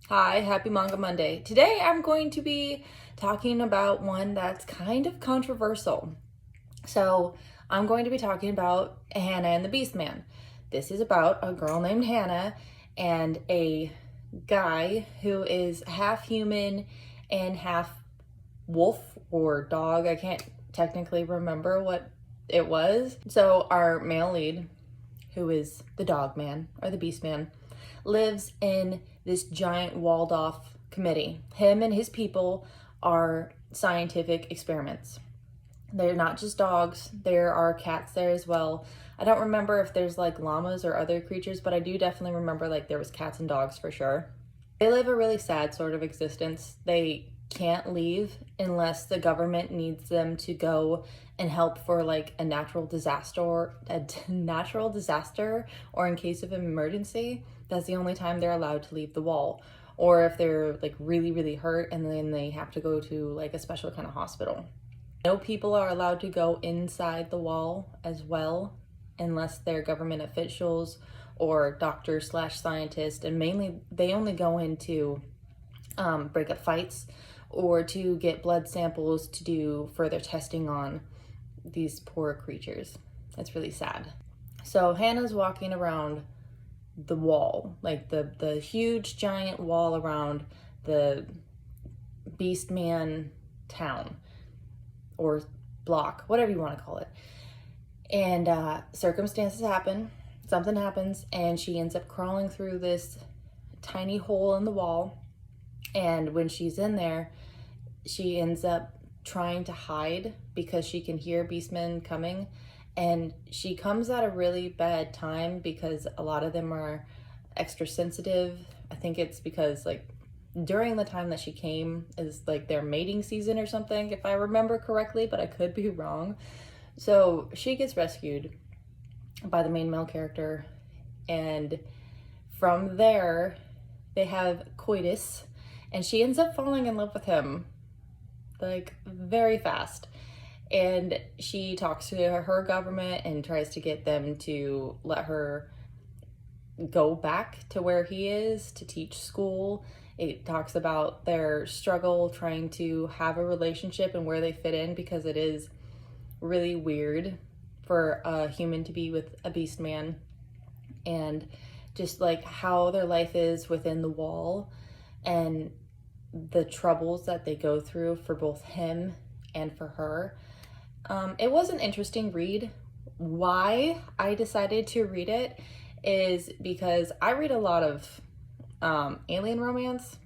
Hi, happy Manga Monday. Today I'm going to be talking about one that's kind of controversial. So I'm going to be talking about Hana and the Beastman. This is about a girl named Hana and a guy who is half human and half wolf or dog. I can't technically remember what it was. So our male lead, who is the dog man or the beast man, lives in this giant walled off committee. Him and his people are scientific experiments. They're not just dogs, there are cats there as well. I don't remember if there's like llamas or other creatures, but I do definitely remember like there was cats and dogs for sure. They live a really sad sort of existence. They can't leave unless the government needs them to go and help for like a natural disaster or in case of an emergency. That's the only time they're allowed to leave the wall, or if they're like really hurt and then they have to go to like a special kind of hospital. No people are allowed to go inside the wall as well unless they're government officials or doctors slash scientists, and mainly they only go in to break up fights or to get blood samples to do further testing on these poor creatures. It's really sad. So Hannah's walking around the wall, like the huge giant wall around the Beastman town or block, whatever you want to call it. And circumstances happen, something happens, and she ends up crawling through this tiny hole in the wall. And when she's in there, she ends up trying to hide because she can hear Beastmen coming. And she comes at a really bad time because a lot of them are extra sensitive. I think it's because like during the time that she came is like their mating season or something, if I remember correctly, but I could be wrong. So she gets rescued by the main male character, and from there they have coitus, and she ends up falling in love with him like very fast. And she talks to her government and tries to get them to let her go back to where he is to teach school. It talks about their struggle trying to have a relationship and where they fit in, because it is really weird for a human to be with a beast man, and just like how their life is within the wall and the troubles that they go through for both him and for her. It was an interesting read. Why I decided to read it is because I read a lot of alien romance,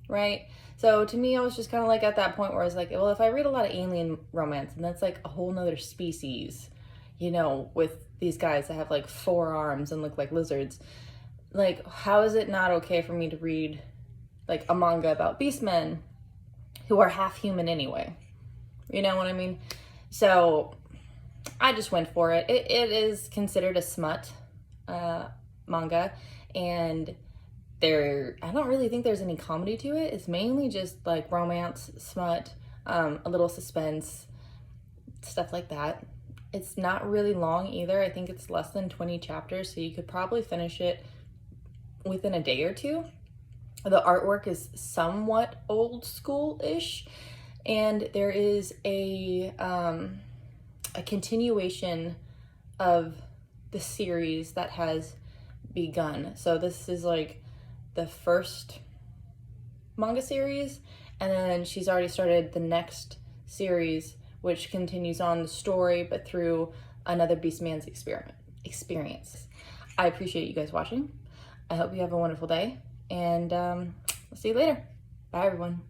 right? So to me, I was just kind of like at that point where I was like, well, if I read a lot of alien romance, and that's like a whole nother species, you know, with these guys that have like 4 arms and look like lizards, like how is it not okay for me to read like a manga about beastmen who are half human anyway? You know what I mean? So I just went for it. It is considered a smut manga, and I don't really think there's any comedy to it. It's mainly just like romance, smut, a little suspense, stuff like that. It's not really long either. I think it's less than 20 chapters, so you could probably finish it within a day or two. The artwork is somewhat old school-ish, and there is a continuation of the series that has begun. So this is like the first manga series, and then she's already started the next series, which continues on the story but through another Beastman's experience. I appreciate you guys watching. I hope you have a wonderful day, and I'll see you later. Bye everyone.